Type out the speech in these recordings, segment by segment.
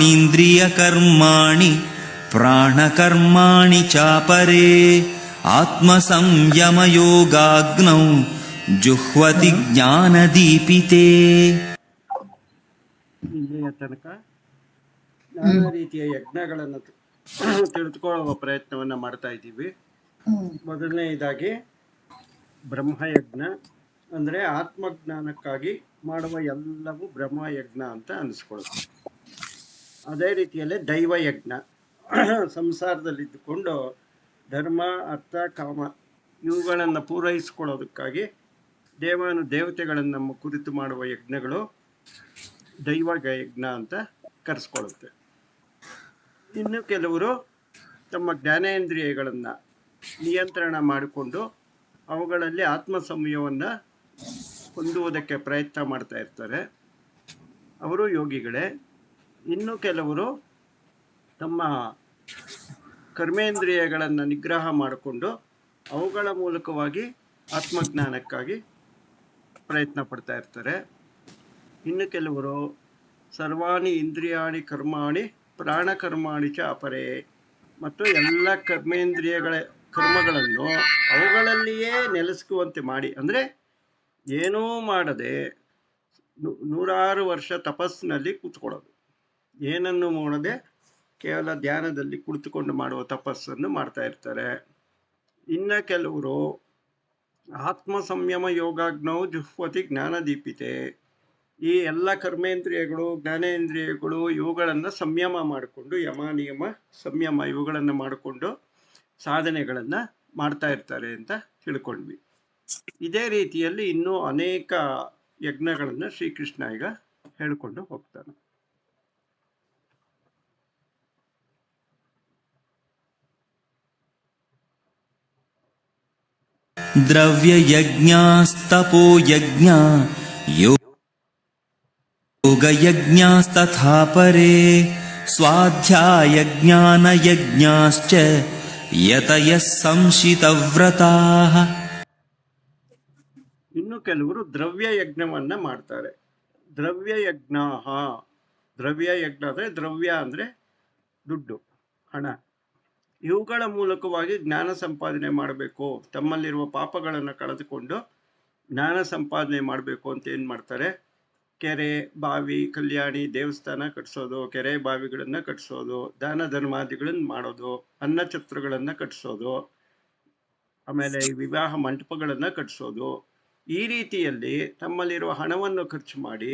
ಇಂದ್ರಿಯಕರ್ಮಾಣಿ ಪ್ರಾಣಕರ್ಮಾಣಿ ಚಾಪರೇ ಆತ್ಮಸಂಯಮಯೋಗಾಗ್ನೌ ಜುಹ್ವತಿ ಜ್ಞಾನದೀಪಿತೇ. ಇಲ್ಲಿಯ ತನಕ ನಾನಾ ರೀತಿಯ ಯಜ್ಞಗಳನ್ನು ತಿಳಿದುಕೊಳ್ಳುವ ಪ್ರಯತ್ನವನ್ನು ಮಾಡ್ತಾ ಇದ್ದೀವಿ. ಮೊದಲನೆಯದಾಗಿ ಬ್ರಹ್ಮಯಜ್ಞ ಅಂದರೆ ಆತ್ಮಜ್ಞಾನಕ್ಕಾಗಿ ಮಾಡುವ ಎಲ್ಲವೂ ಬ್ರಹ್ಮಯಜ್ಞ ಅಂತ ಅನಿಸ್ಕೊಳ್ಳುತ್ತೆ. ಅದೇ ರೀತಿಯಲ್ಲೇ ದೈವಯಜ್ಞ, ಸಂಸಾರದಲ್ಲಿದ್ದುಕೊಂಡು ಧರ್ಮ ಅರ್ಥ ಕಾಮ ಇವುಗಳನ್ನು ಪೂರೈಸಿಕೊಳ್ಳೋದಕ್ಕಾಗಿ ದೇವತೆಗಳನ್ನು ನಮ್ಮ ಕುರಿತು ಮಾಡುವ ಯಜ್ಞಗಳು ದೈವ ಯಜ್ಞ ಅಂತ ಕರೆಸ್ಕೊಳ್ಳುತ್ತೆ. ಇನ್ನು ಕೆಲವರು ತಮ್ಮ ಜ್ಞಾನೇಂದ್ರಿಯಗಳನ್ನು ನಿಯಂತ್ರಣ ಮಾಡಿಕೊಂಡು ಅವುಗಳಲ್ಲಿ ಆತ್ಮ ಸಂಯಮವನ್ನು ಹೊಂದುವುದಕ್ಕೆ ಪ್ರಯತ್ನ ಮಾಡ್ತಾ ಇರ್ತಾರೆ, ಅವರು ಯೋಗಿಗಳೇ. ಇನ್ನು ಕೆಲವರು ತಮ್ಮ ಕರ್ಮೇಂದ್ರಿಯಗಳನ್ನು ನಿಗ್ರಹ ಮಾಡಿಕೊಂಡು ಅವುಗಳ ಮೂಲಕವಾಗಿ ಆತ್ಮಜ್ಞಾನಕ್ಕಾಗಿ ಪ್ರಯತ್ನ ಪಡ್ತಾ ಇರ್ತಾರೆ. ಇನ್ನು ಕೆಲವರು ಸರ್ವಾಣಿ ಇಂದ್ರಿಯಾಣಿ ಕರ್ಮಾಣಿ ಪ್ರಾಣಕರ್ಮಾಣಿ ಚ ಅಪರೇ, ಮತ್ತು ಎಲ್ಲ ಕರ್ಮಗಳನ್ನು ಅವುಗಳಲ್ಲಿಯೇ ನೆಲೆಸುವಂತೆ ಮಾಡಿ, ಅಂದರೆ ಏನೂ ಮಾಡದೆ 100 ವರ್ಷ ತಪಸ್ಸಿನಲ್ಲಿ ಕೂತ್ಕೊಳ್ಳೋದು, ಏನನ್ನು ಮಾಡದೆ ಕೇವಲ ಧ್ಯಾನದಲ್ಲಿ ಕುಳಿತುಕೊಂಡು ಮಾಡುವ ತಪಸ್ಸನ್ನು ಮಾಡ್ತಾ ಇರ್ತಾರೆ. ಇನ್ನು ಕೆಲವರು ಆತ್ಮ ಸಂಯಮ ಯೋಗಾಗ್ನೌ ಜುಹ್ವತಿ ಜ್ಞಾನದೀಪಿತೆ, ಈ ಎಲ್ಲ ಕರ್ಮೇಂದ್ರಿಯಗಳು ಜ್ಞಾನೇಂದ್ರಿಯಗಳು ಇವುಗಳನ್ನು ಸಂಯಮ ಮಾಡಿಕೊಂಡು ಯಮ ನಿಯಮ ಸಂಯಮ ಇವುಗಳನ್ನು ಮಾಡಿಕೊಂಡು ಸಾಧನೆಗಳನ್ನು ಮಾಡ್ತಾ ಇರ್ತಾರೆ ಅಂತ ತಿಳ್ಕೊಂಡ್ವಿ. ಇದೇ ರೀತಿಯಲ್ಲಿ ಇನ್ನೂ ಅನೇಕ ಯಜ್ಞಗಳನ್ನು ಶ್ರೀಕೃಷ್ಣ ಈಗ ಹೇಳಿಕೊಂಡು ಹೋಗ್ತಾನೆ. ದ್ರವ್ಯಯಜ್ಞಾಸ್ತಪೋ ಯಜ್ಞ ಯೋಗಯಜ್ಞಾಸ್ತಥಾ ಪರೇ ಸ್ವಾಧ್ಯಾಯಜ್ಞಾನಯಜ್ಞಾಶ್ಚ ಯತಯಃ ಸಂಶಿತವ್ರತಾಃ. ಇನ್ನು ಕೆಲವರು ದ್ರವ್ಯ ಯಜ್ಞವನ್ನ ಮಾಡ್ತಾರೆ. ದ್ರವ್ಯಯಜ್ಞ ಅಂದರೆ ದ್ರವ್ಯ ಅಂದರೆ ದುಡ್ಡು, ಹಣ. ಇವುಗಳ ಮೂಲಕವಾಗಿ ಜ್ಞಾನ ಸಂಪಾದನೆ ಮಾಡಬೇಕು, ತಮ್ಮಲ್ಲಿರುವ ಪಾಪಗಳನ್ನು ಕಳೆದುಕೊಂಡು ಜ್ಞಾನ ಸಂಪಾದನೆ ಮಾಡಬೇಕು ಅಂತ ಏನು ಮಾಡ್ತಾರೆ, ಕೆರೆ ಬಾವಿ ಕಲ್ಯಾಣಿ ದೇವಸ್ಥಾನ ಕಟ್ಸೋದು, ಕೆರೆ ಬಾವಿಗಳನ್ನು ಕಟ್ಸೋದು, ದಾನ ಧರ್ಮಾದಿಗಳನ್ನು ಮಾಡೋದು, ಅನ್ನಛತ್ರಗಳನ್ನು ಕಟ್ಸೋದು, ಆಮೇಲೆ ವಿವಾಹ ಮಂಟಪಗಳನ್ನು ಕಟ್ಸೋದು, ಈ ರೀತಿಯಲ್ಲಿ ತಮ್ಮಲ್ಲಿರುವ ಹಣವನ್ನು ಖರ್ಚು ಮಾಡಿ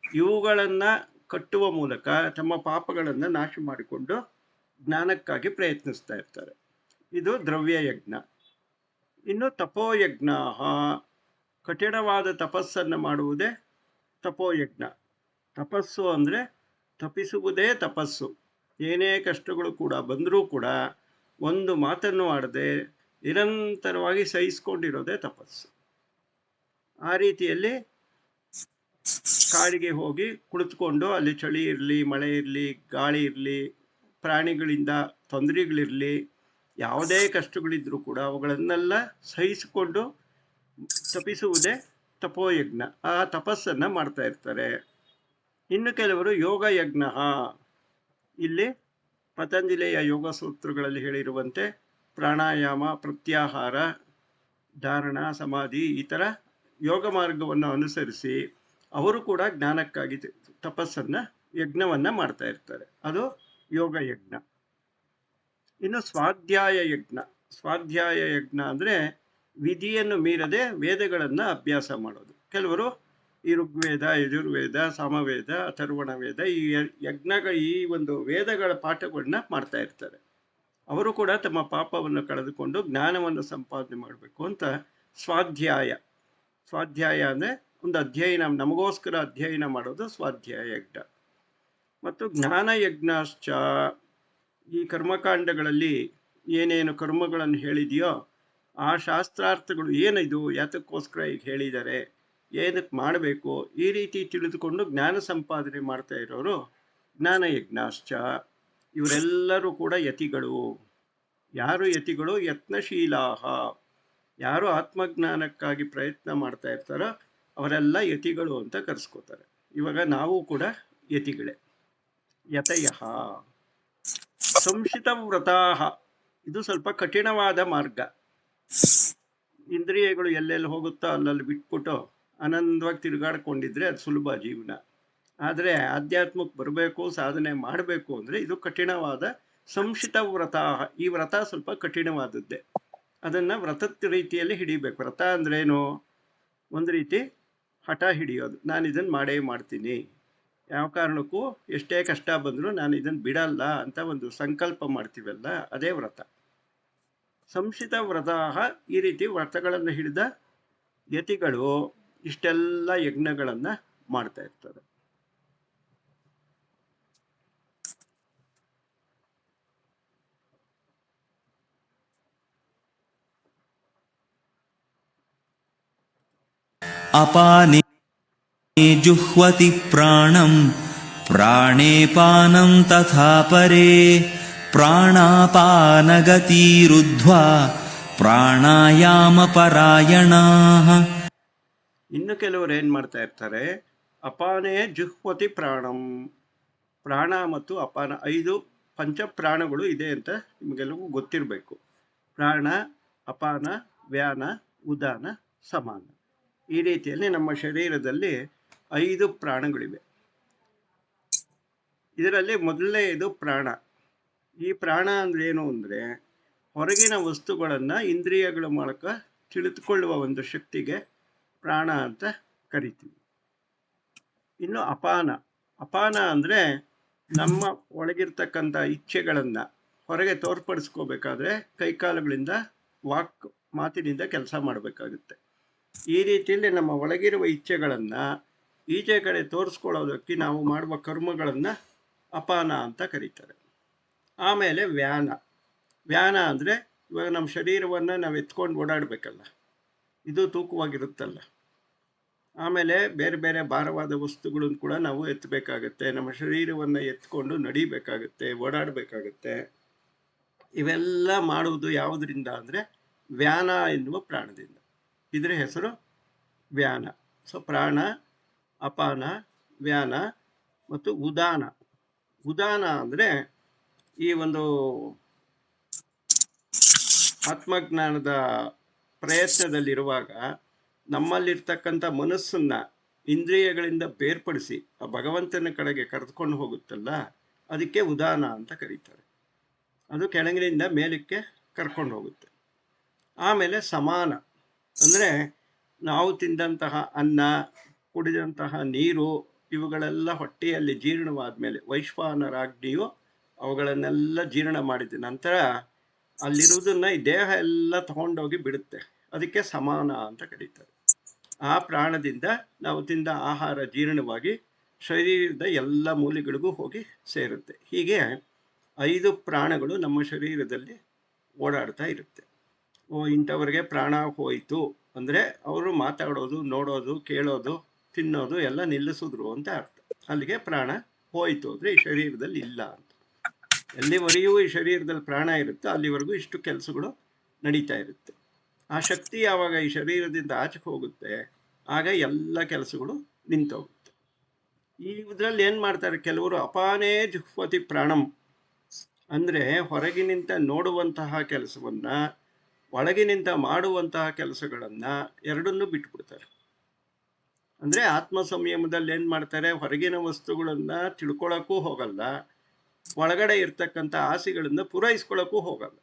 ಇವುಗಳನ್ನು ಕಟ್ಟುವ ಮೂಲಕ ತಮ್ಮ ಪಾಪಗಳನ್ನು ನಾಶ ಮಾಡಿಕೊಂಡು ಜ್ಞಾನಕ್ಕಾಗಿ ಪ್ರಯತ್ನಿಸ್ತಾ ಇರ್ತಾರೆ. ಇದು ದ್ರವ್ಯಯಜ್ಞ. ಇನ್ನು ತಪೋಯಜ್ಞ, ಕಠಿಣವಾದ ತಪಸ್ಸನ್ನು ಮಾಡುವುದೇ ತಪೋಯಜ್ಞ. ತಪಸ್ಸು ಅಂದರೆ ತಪಿಸುವುದೇ ತಪಸ್ಸು. ಏನೇ ಕಷ್ಟಗಳು ಕೂಡ ಬಂದರೂ ಕೂಡ ಒಂದು ಮಾತನ್ನು ಆಡದೆ ನಿರಂತರವಾಗಿ ಸಹಿಸಿಕೊಂಡಿರೋದೇ ತಪಸ್ಸು. ಆ ರೀತಿಯಲ್ಲಿ ಕಾಡಿಗೆ ಹೋಗಿ ಕುಳಿತುಕೊಂಡು ಅಲ್ಲಿ ಚಳಿ ಇರಲಿ, ಮಳೆ ಇರಲಿ, ಗಾಳಿ ಇರಲಿ, ಪ್ರಾಣಿಗಳಿಂದ ತೊಂದರೆಗಳಿರಲಿ, ಯಾವುದೇ ಕಷ್ಟಗಳಿದ್ರೂ ಕೂಡ ಅವುಗಳನ್ನೆಲ್ಲ ಸಹಿಸಿಕೊಂಡು ತಪಿಸುವುದೇ ತಪೋಯಜ್ಞ. ಆ ತಪಸ್ಸನ್ನು ಮಾಡ್ತಾ ಇರ್ತಾರೆ. ಇನ್ನು ಕೆಲವರು ಯೋಗಯಜ್ಞ, ಇಲ್ಲಿ ಪತಂಜಲಿಯ ಯೋಗ ಸೂತ್ರಗಳಲ್ಲಿ ಹೇಳಿರುವಂತೆ ಪ್ರಾಣಾಯಾಮ, ಪ್ರತ್ಯಾಹಾರ, ಧಾರಣ, ಸಮಾಧಿ ಈ ಥರ ಯೋಗ ಮಾರ್ಗವನ್ನು ಅನುಸರಿಸಿ ಅವರು ಕೂಡ ಜ್ಞಾನಕ್ಕಾಗಿ ತಪಸ್ಸನ್ನು ಯಜ್ಞವನ್ನು ಮಾಡ್ತಾ ಇರ್ತಾರೆ. ಅದು ಯೋಗಯಜ್ಞ. ಇನ್ನು ಸ್ವಾಧ್ಯಾಯ ಯಜ್ಞ ಅಂದರೆ ವಿಧಿಯನ್ನು ಮೀರದೆ ವೇದಗಳನ್ನು ಅಭ್ಯಾಸ ಮಾಡೋದು. ಕೆಲವರು ಈ ಋಗ್ವೇದ, ಯಜುರ್ವೇದ, ಸಾಮವೇದ, ಅಥರ್ವಣ ವೇದ ಈ ಒಂದು ವೇದಗಳ ಪಾಠಗಳನ್ನ ಮಾಡ್ತಾ ಇರ್ತಾರೆ. ಅವರು ಕೂಡ ತಮ್ಮ ಪಾಪವನ್ನು ಕಳೆದುಕೊಂಡು ಜ್ಞಾನವನ್ನು ಸಂಪಾದನೆ ಮಾಡಬೇಕು ಅಂತ ಸ್ವಾಧ್ಯಾಯ ಅಂದರೆ ಒಂದು ಅಧ್ಯಯನ, ನಮಗೋಸ್ಕರ ಅಧ್ಯಯನ ಮಾಡೋದು ಸ್ವಾಧ್ಯಾಯ ಯಜ್ಞ. ಮತ್ತು ಜ್ಞಾನಯಜ್ಞಾಶ್ಚ, ಈ ಕರ್ಮಕಾಂಡಗಳಲ್ಲಿ ಏನೇನು ಕರ್ಮಗಳನ್ನು ಹೇಳಿದೆಯೋ ಆ ಶಾಸ್ತ್ರಾರ್ಥಗಳು ಏನಿದು, ಯಾತಕ್ಕೋಸ್ಕರ ಈಗ ಹೇಳಿದ್ದಾರೆ, ಏನಕ್ಕೆ ಮಾಡಬೇಕು, ಈ ರೀತಿ ತಿಳಿದುಕೊಂಡು ಜ್ಞಾನ ಸಂಪಾದನೆ ಮಾಡ್ತಾ ಇರೋರು ಜ್ಞಾನಯಜ್ಞಾಶ್ಚ. ಇವರೆಲ್ಲರೂ ಕೂಡ ಯತಿಗಳು. ಯಾರು ಯತಿಗಳು? ಯತ್ನಶೀಲಾಹ, ಯಾರು ಆತ್ಮಜ್ಞಾನಕ್ಕಾಗಿ ಪ್ರಯತ್ನ ಮಾಡ್ತಾ ಇರ್ತಾರೋ ಅವರೆಲ್ಲ ಯತಿಗಳು ಅಂತ ಕರೆಸ್ಕೋತಾರೆ. ಇವಾಗ ನಾವು ಕೂಡ ಯತಿಗಳೇ. ಯತಯಃ ಸಂಶಿತ ವ್ರತಾಹ. ಇದು ಸ್ವಲ್ಪ ಕಠಿಣವಾದ ಮಾರ್ಗ. ಇಂದ್ರಿಯಗಳು ಎಲ್ಲೆಲ್ಲಿ ಹೋಗುತ್ತೋ ಅಲ್ಲಲ್ಲಿ ಬಿಟ್ಬಿಟ್ಟು ಆನಂದವಾಗಿ ತಿರುಗಾಡ್ಕೊಂಡಿದ್ರೆ ಅದು ಸುಲಭ ಜೀವನ. ಆದರೆ ಆಧ್ಯಾತ್ಮಕ್ಕೆ ಬರಬೇಕು, ಸಾಧನೆ ಮಾಡಬೇಕು ಅಂದರೆ ಇದು ಕಠಿಣವಾದ ಸಂಶಿತ ವ್ರತ. ಈ ವ್ರತ ಸ್ವಲ್ಪ ಕಠಿಣವಾದದ್ದೇ. ಅದನ್ನು ವ್ರತದ ರೀತಿಯಲ್ಲಿ ಹಿಡಿಬೇಕು. ವ್ರತ ಅಂದ್ರೇನು? ಒಂದು ರೀತಿ ಹಠ ಹಿಡಿಯೋದು. ನಾನು ಇದನ್ನು ಮಾಡೇ ಮಾಡ್ತೀನಿ, ಯಾವ ಕಾರಣಕ್ಕೂ ಎಷ್ಟೇ ಕಷ್ಟ ಬಂದರೂ ನಾನು ಇದನ್ನು ಬಿಡಲ್ಲ ಅಂತ ಒಂದು ಸಂಕಲ್ಪ ಮಾಡ್ತೀವಲ್ಲ, ಅದೇ ವ್ರತ. ಸಂಶಿತ ವ್ರತ. ಈ ರೀತಿ ವ್ರತಗಳನ್ನು ಹಿಡಿದ ಯತಿಗಳು ಇಷ್ಟೆಲ್ಲ ಯಜ್ಞಗಳನ್ನು ಮಾಡ್ತಾ ಇರ್ತಾರೆ. ಅಪಾನೇ ಜುಹ್ವತಿ ಪ್ರಾಣಂ ಪ್ರಾಣೇ ಪಾನಂ ತಥಾ ಪರೇ ಪ್ರಾಣಾಪಾನಗತಿರುದ್ಧ್ವಾ ಪ್ರಾಣಾಯಾಮ ಪರಾಯಣಾಃ. ಇನ್ನು ಕೆಲವರು ಏನು ಮಾಡ್ತಾ ಇರ್ತಾರೆ, ಅಪಾನೇ ಜುಹ್ವತಿ ಪ್ರಾಣಂ. ಪ್ರಾಣ ಮತ್ತು ಅಪಾನ 5 ಪಂಚಪ್ರಾಣಗಳು ಇದೆ ಅಂತ ನಿಮಗೆಲ್ಲವೂ ಗೊತ್ತಿರಬೇಕು. ಪ್ರಾಣ, ಅಪಾನ, ವ್ಯಾನ, ಉದಾನ, ಸಮಾನ. ಈ ರೀತಿಯಲ್ಲಿ ನಮ್ಮ ಶರೀರದಲ್ಲಿ 5 ಪ್ರಾಣಗಳಿವೆ. ಇದರಲ್ಲಿ ಮೊದಲನೆಯದು ಪ್ರಾಣ. ಈ ಪ್ರಾಣ ಅಂದ್ರೆ ಏನು ಅಂದರೆ, ಹೊರಗಿನ ವಸ್ತುಗಳನ್ನು ಇಂದ್ರಿಯಗಳ ಮೂಲಕ ತಿಳಿದುಕೊಳ್ಳುವ ಒಂದು ಶಕ್ತಿಗೆ ಪ್ರಾಣ ಅಂತ ಕರಿತೀವಿ. ಇನ್ನು ಅಪಾನ. ಅಪಾನ ಅಂದರೆ ನಮ್ಮ ಒಳಗಿರ್ತಕ್ಕಂಥ ಇಚ್ಛೆಗಳನ್ನು ಹೊರಗೆ ತೋರ್ಪಡಿಸ್ಕೋಬೇಕಾದ್ರೆ ಕೈಕಾಲುಗಳಿಂದ, ಮಾತಿನಿಂದ ಕೆಲಸ ಮಾಡಬೇಕಾಗುತ್ತೆ. ಈ ರೀತಿಯಲ್ಲಿ ನಮ್ಮ ಒಳಗಿರುವ ಇಚ್ಛೆಗಳನ್ನು ಈಚೆ ಕಡೆ ತೋರಿಸ್ಕೊಳ್ಳೋದಕ್ಕೆ ನಾವು ಮಾಡುವ ಕರ್ಮಗಳನ್ನು ಅಪಾನ ಅಂತ ಕರೀತಾರೆ. ಆಮೇಲೆ ವ್ಯಾನ. ವ್ಯಾನ ಅಂದರೆ ಇವಾಗ ನಮ್ಮ ಶರೀರವನ್ನು ನಾವು ಎತ್ಕೊಂಡು ಓಡಾಡಬೇಕಲ್ಲ, ಇದು ತೂಕವಾಗಿರುತ್ತಲ್ಲ. ಆಮೇಲೆ ಬೇರೆ ಬೇರೆ ಭಾರವಾದ ವಸ್ತುಗಳನ್ನು ಕೂಡ ನಾವು ಎತ್ತಬೇಕಾಗತ್ತೆ. ನಮ್ಮ ಶರೀರವನ್ನು ಎತ್ಕೊಂಡು ನಡಿಬೇಕಾಗತ್ತೆ, ಓಡಾಡಬೇಕಾಗತ್ತೆ. ಇವೆಲ್ಲ ಮಾಡುವುದು ಯಾವುದರಿಂದ ಅಂದರೆ ವ್ಯಾನ ಎನ್ನುವ ಪ್ರಾಣದಿಂದ. ಇದರ ಹೆಸರು ವ್ಯಾನ. ಸೊ ಪ್ರಾಣ, ಅಪಾನ, ವ್ಯಾನ ಮತ್ತು ಉದಾನ. ಉದಾನ ಅಂದರೆ ಈ ಒಂದು ಆತ್ಮಜ್ಞಾನದ ಪ್ರಯತ್ನದಲ್ಲಿರುವಾಗ ನಮ್ಮಲ್ಲಿರ್ತಕ್ಕಂಥ ಮನಸ್ಸನ್ನು ಇಂದ್ರಿಯಗಳಿಂದ ಬೇರ್ಪಡಿಸಿ ಆ ಭಗವಂತನ ಕಡೆಗೆ ಕರೆದುಕೊಂಡು ಹೋಗುತ್ತಲ್ಲ, ಅದಕ್ಕೆ ಉದಾನ ಅಂತ ಕರೀತಾರೆ. ಅದು ಕೆಳಗಿನಿಂದ ಮೇಲಕ್ಕೆ ಕರ್ಕೊಂಡು ಹೋಗುತ್ತೆ. ಆಮೇಲೆ ಸಮಾನ ಅಂದರೆ ನಾವು ತಿಂದಂತಹ ಅನ್ನ, ಕುಡಿದಂತಹ ನೀರು, ಇವುಗಳೆಲ್ಲ ಹೊಟ್ಟೆಯಲ್ಲಿ ಜೀರ್ಣವಾದ ಮೇಲೆ ವೈಶ್ವಾನರಾಜ್ಞಿಯು ಅವುಗಳನ್ನೆಲ್ಲ ಜೀರ್ಣ ಮಾಡಿದ ನಂತರ ಅಲ್ಲಿರುವುದನ್ನು ಈ ದೇಹ ಎಲ್ಲ ತಗೊಂಡೋಗಿ ಬಿಡುತ್ತೆ. ಅದಕ್ಕೆ ಸಮಾನ ಅಂತ ಕರೀತಾರೆ. ಆ ಪ್ರಾಣದಿಂದ ನಾವು ತಿಂದ ಆಹಾರ ಜೀರ್ಣವಾಗಿ ಶರೀರದ ಎಲ್ಲ ಮೂಲೆಗಳಿಗೂ ಹೋಗಿ ಸೇರುತ್ತೆ. ಹೀಗೆ 5 ಪ್ರಾಣಗಳು ನಮ್ಮ ಶರೀರದಲ್ಲಿ ಓಡಾಡ್ತಾ ಇರುತ್ತೆ. ಇಂಥವ್ರಿಗೆ ಪ್ರಾಣ ಹೋಯಿತು ಅಂದರೆ ಅವರು ಮಾತಾಡೋದು, ನೋಡೋದು, ಕೇಳೋದು, ತಿನ್ನೋದು ಎಲ್ಲ ನಿಲ್ಲಿಸಿದ್ರು ಅಂತ ಅರ್ಥ. ಅಲ್ಲಿಗೆ ಪ್ರಾಣ ಹೋಯಿತು ಅಂದರೆ ಈ ಶರೀರದಲ್ಲಿ ಇಲ್ಲ ಅಂತ. ಎಲ್ಲಿವರೆಗೂ ಈ ಶರೀರದಲ್ಲಿ ಪ್ರಾಣ ಇರುತ್ತೆ ಅಲ್ಲಿವರೆಗೂ ಇಷ್ಟು ಕೆಲಸಗಳು ನಡೀತಾ ಇರುತ್ತೆ. ಆ ಶಕ್ತಿ ಯಾವಾಗ ಈ ಶರೀರದಿಂದ ಆಚೆಗೆ ಹೋಗುತ್ತೆ ಆಗ ಎಲ್ಲ ಕೆಲಸಗಳು ನಿಂತೋಗುತ್ತೆ. ಈ ಇದರಲ್ಲಿ ಏನು ಮಾಡ್ತಾರೆ ಕೆಲವರು, ಅಪಾನೇ ಜುಹ್ವತಿ ಪ್ರಾಣಂ ಅಂದರೆ ಹೊರಗಿನಿಂದ ನೋಡುವಂತಹ ಕೆಲಸವನ್ನು, ಒಳಗಿನಿಂದ ಮಾಡುವಂತಹ ಕೆಲಸಗಳನ್ನು ಎರಡನ್ನೂ ಬಿಟ್ಬಿಡ್ತಾರೆ. ಅಂದರೆ ಆತ್ಮ ಸಂಯಮದಲ್ಲಿ ಏನು ಮಾಡ್ತಾರೆ, ಹೊರಗಿನ ವಸ್ತುಗಳನ್ನು ತಿಳ್ಕೊಳ್ಳೋಕ್ಕೂ ಹೋಗಲ್ಲ, ಒಳಗಡೆ ಇರ್ತಕ್ಕಂಥ ಆಸೆಗಳನ್ನು ಪೂರೈಸ್ಕೊಳ್ಳೋಕ್ಕೂ ಹೋಗಲ್ಲ,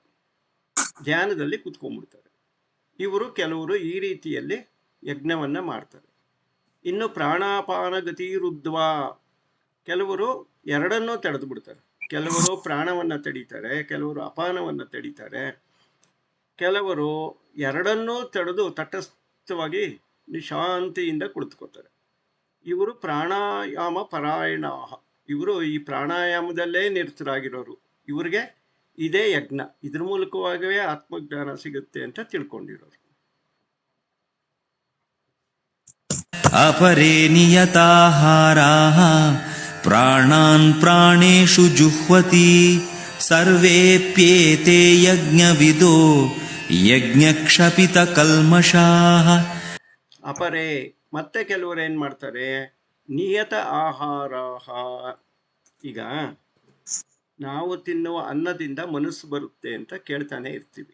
ಧ್ಯಾನದಲ್ಲಿ ಕೂತ್ಕೊಂಡ್ಬಿಡ್ತಾರೆ. ಇವರು ಕೆಲವರು ಈ ರೀತಿಯಲ್ಲಿ ಯಜ್ಞವನ್ನು ಮಾಡ್ತಾರೆ. ಇನ್ನು ಪ್ರಾಣಾಪಾನ ಗತಿರುದ್ಧ್ವಾ, ಕೆಲವರು ಎರಡನ್ನೂ ತಡೆದು ಬಿಡ್ತಾರೆ. ಕೆಲವರು ಪ್ರಾಣವನ್ನು ತಡೀತಾರೆ, ಕೆಲವರು ಅಪಾನವನ್ನು ತಡೀತಾರೆ, ಕೆಲವರು ಎರಡನ್ನೂ ತಡೆದು ತಟಸ್ಥವಾಗಿ ನಿಶಾಂತಿಯಿಂದ ಕುಳಿತುಕೋತಾರೆ. ಇವರು ಪ್ರಾಣಾಯಾಮ ಪರಾಯಣ. ಇವರು ಈ ಪ್ರಾಣಾಯಾಮದಲ್ಲೇ ನಿರತರಾಗಿರೋರು. ಇವರಿಗೆ ಇದೇ ಯಜ್ಞ, ಇದ್ರ ಮೂಲಕವಾಗಿಯೇ ಆತ್ಮಜ್ಞಾನ ಸಿಗುತ್ತೆ ಅಂತ ತಿಳ್ಕೊಂಡಿರೋರು. ಅಪರೇ ನಿಯತಾಹಾರಾಃ ಪ್ರಾಣಾನ್ ಪ್ರಾಣೇಷು ಜುಹ್ವತಿ ಸರ್ವೇಪ್ಯೇತೆ ಯಜ್ಞವಿದೋ ಯಜ್ಞಕ್ಷಪಿತ ಕಲ್ಮಷಾಃ. ಅಪರೇ ಮತ್ತೆ ಕೆಲವರು ಏನು ಮಾಡ್ತಾರೆ, ನಿಯತ ಆಹಾರಾಹ. ಈಗ ನಾವು ತಿನ್ನುವ ಅನ್ನದಿಂದ ಮನಸ್ಸು ಬರುತ್ತೆ ಅಂತ ಕೇಳ್ತಾನೆ ಇರ್ತೀವಿ.